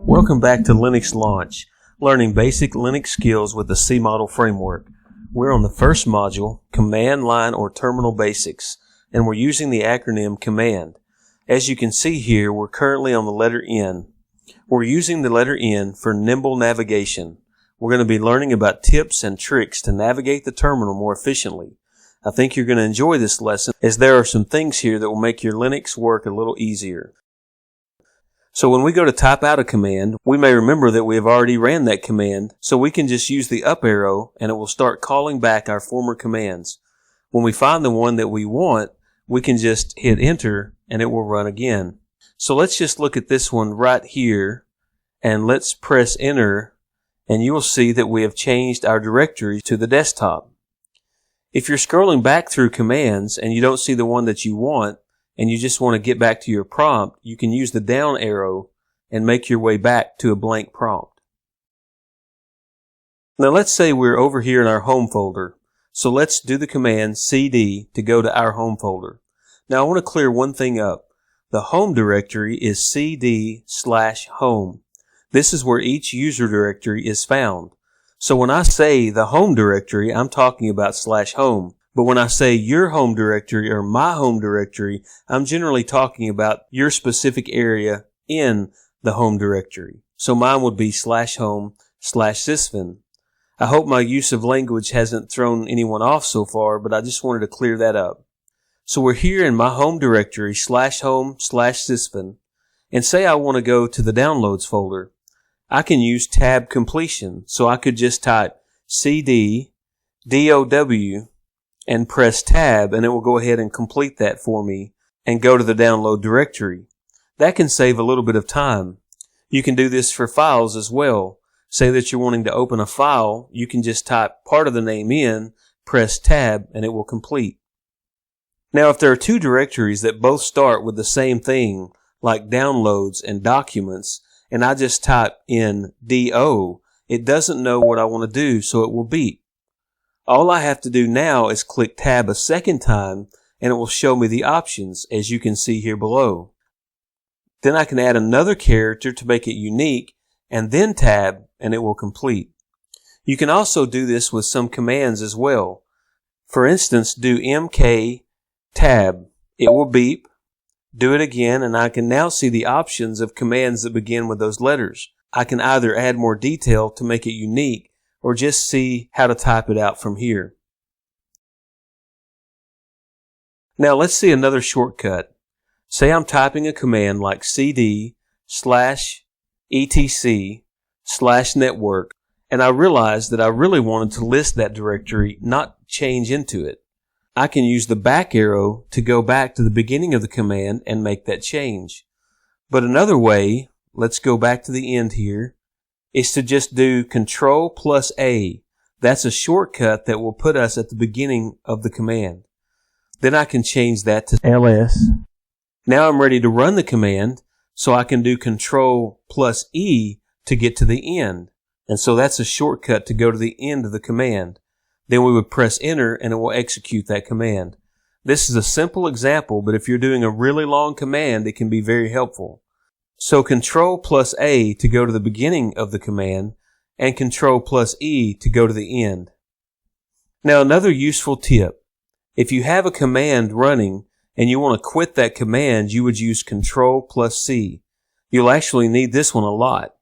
Welcome back to Linux Launch, learning basic Linux skills with the C Model framework. We're on the first module, Command Line or Terminal Basics, and we're using the acronym COMMAND. As you can see here, we're currently on the letter N. We're using the letter N for Nimble Navigation. We're going to be learning about tips and tricks to navigate the terminal more efficiently. I think you're going to enjoy this lesson, as there are some things here that will make your Linux work a little easier. So when we go to type out a command, we may remember that we have already ran that command, so we can just use the up arrow and it will start calling back our former commands. When we find the one that we want, we can just hit enter and it will run again. So let's just look at this one right here and let's press enter, and you will see that we have changed our directory to the desktop. If you're scrolling back through commands and you don't see the one that you want, and you just want to get back to your prompt, you can use the down arrow and make your way back to a blank prompt. Now let's say we're over here in our home folder. So let's do the command cd to go to our home folder. Now I want to clear one thing up. The home directory is cd/home. This is where each user directory is found. So when I say the home directory, I'm talking about /home. But when I say your home directory or my home directory, I'm generally talking about your specific area in the home directory. So mine would be /home/sysvin. I hope my use of language hasn't thrown anyone off so far, but I just wanted to clear that up. So we're here in my home directory /home/sysvin, and say I want to go to the downloads folder. I can use tab completion, so I could just type cd DOW and press tab, and it will go ahead and complete that for me and go to the download directory. That can save a little bit of time. You can do this for files as well. Say that you're wanting to open a file, you can just type part of the name in, press tab, and it will complete. Now if there are two directories that both start with the same thing, like downloads and documents, and I just type in DO, it doesn't know what I want to do, so it will beep. All I have to do now is click tab a second time and it will show me the options, as you can see here below. Then I can add another character to make it unique and then tab and it will complete. You can also do this with some commands as well. For instance, do mk tab. It will beep. Do it again and I can now see the options of commands that begin with those letters. I can either add more detail to make it unique or just see how to type it out from here. Now let's see another shortcut. Say I'm typing a command like cd/etc/network, and I realize that I really wanted to list that directory, not change into it. I can use the back arrow to go back to the beginning of the command and make that change. But another way, let's go back to the end here, is to just do Ctrl A. That's a shortcut that will put us at the beginning of the command. Then I can change that to ls. Now I'm ready to run the command, so I can do Ctrl E to get to the end. And so that's a shortcut to go to the end of the command. Then we would press enter and it will execute that command. This is a simple example, but if you're doing a really long command, it can be very helpful. So Ctrl A to go to the beginning of the command and Ctrl E to go to the end. Now another useful tip. If you have a command running and you want to quit that command, you would use Ctrl C. You'll actually need this one a lot.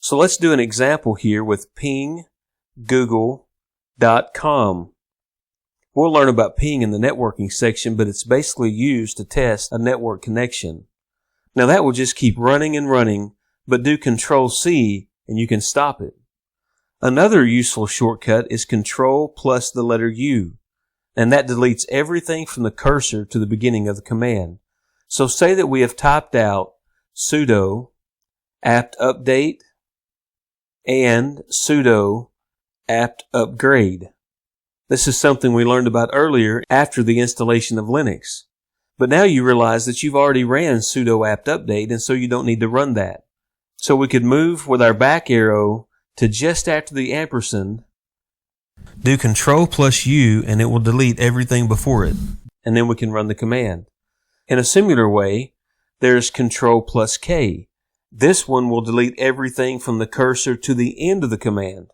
So let's do an example here with ping.google.com. We'll learn about ping in the networking section, but it's basically used to test a network connection. Now that will just keep running and running, but do Ctrl C and you can stop it. Another useful shortcut is Ctrl plus the letter U, and that deletes everything from the cursor to the beginning of the command. So say that we have typed out sudo apt update and sudo apt upgrade. This is something we learned about earlier after the installation of Linux. But now you realize that you've already ran sudo apt update, and so you don't need to run that. So we could move with our back arrow to just after the ampersand Do Ctrl plus U and it will delete everything before it. And then we can run the command. In a similar way, there's Ctrl plus K. This one will delete everything from the cursor to the end of the command.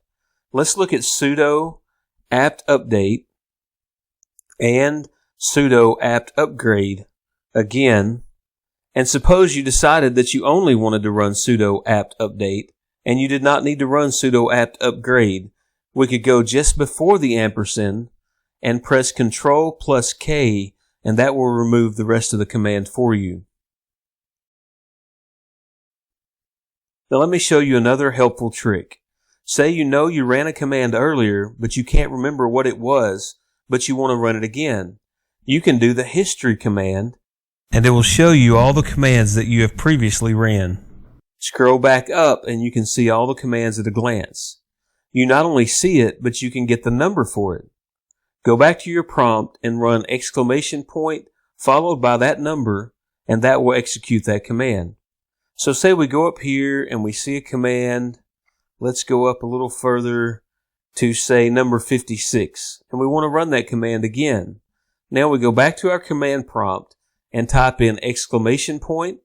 Let's look at sudo apt update and sudo apt upgrade again. And suppose you decided that you only wanted to run sudo apt update and you did not need to run sudo apt upgrade. We could go just before the ampersand and press Ctrl plus K, and that will remove the rest of the command for you. Now let me show you another helpful trick. Say you know you ran a command earlier, but you can't remember what it was, but you want to run it again. You can do the history command, and it will show you all the commands that you have previously ran. Scroll back up and you can see all the commands at a glance. You not only see it, but you can get the number for it. Go back to your prompt and run exclamation point followed by that number, and that will execute that command. So say we go up here and we see a command. Let's go up a little further to say number 56, and we want to run that command again. Now we go back to our command prompt and type in exclamation point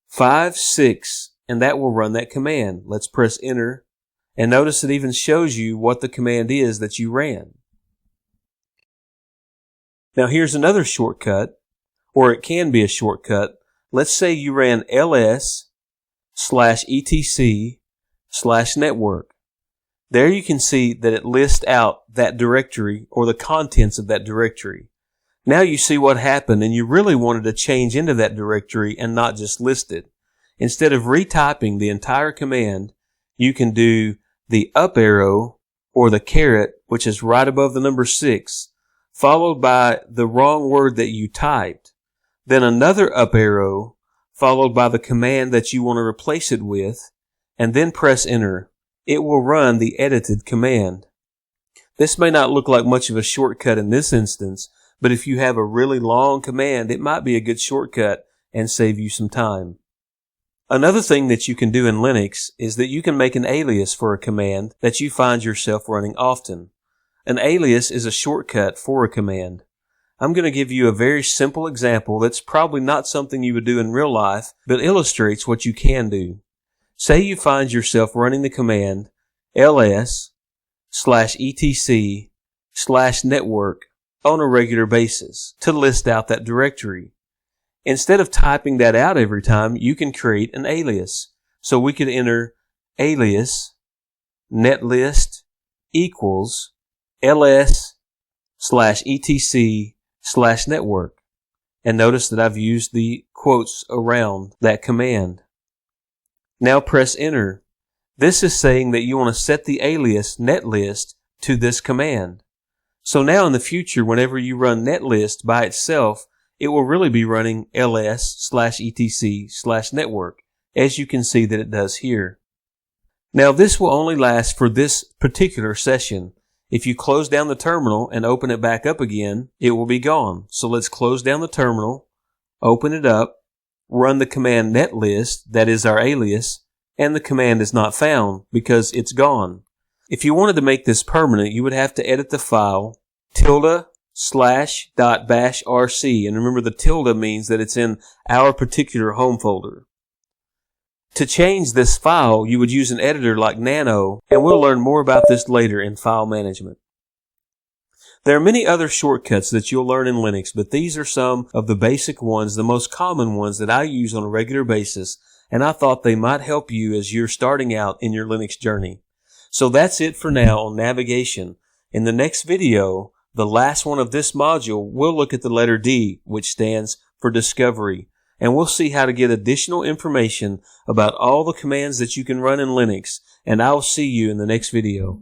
56, and that will run that command. Let's press enter, and notice it even shows you what the command is that you ran. Now here's another shortcut, or it can be a shortcut. Let's say you ran ls/etc/network. There you can see that it lists out that directory or the contents of that directory. Now you see what happened, and you really wanted to change into that directory and not just list it. Instead of retyping the entire command, you can do the up arrow or the caret, which is right above the number 6, followed by the wrong word that you typed. Then another up arrow followed by the command that you want to replace it with, and then press enter. It will run the edited command. This may not look like much of a shortcut in this instance, but if you have a really long command, it might be a good shortcut and save you some time. Another thing that you can do in Linux is that you can make an alias for a command that you find yourself running often. An alias is a shortcut for a command. I'm going to give you a very simple example that's probably not something you would do in real life, but illustrates what you can do. Say you find yourself running the command ls/etc/network on a regular basis to list out that directory. Instead of typing that out every time, you can create an alias. So we could enter alias netlist equals ls/etc/network. And notice that I've used the quotes around that command. Now press enter. This is saying that you want to set the alias netlist to this command. So now in the future, whenever you run netlist by itself, it will really be running ls/etc/network, as you can see that it does here. Now this will only last for this particular session. If you close down the terminal and open it back up again, it will be gone. So let's close down the terminal, open it up, run the command netlist, that is our alias, and the command is not found because it's gone. If you wanted to make this permanent, you would have to edit the file tilde/.bashrc, and remember the tilde means that it's in our particular home folder. To change this file, you would use an editor like Nano, and we'll learn more about this later in file management. There are many other shortcuts that you'll learn in Linux, but these are some of the basic ones, the most common ones that I use on a regular basis, and I thought they might help you as you're starting out in your Linux journey. So that's it for now on navigation. In the next video, the last one of this module, we'll look at the letter D, which stands for discovery, and we'll see how to get additional information about all the commands that you can run in Linux, and I'll see you in the next video.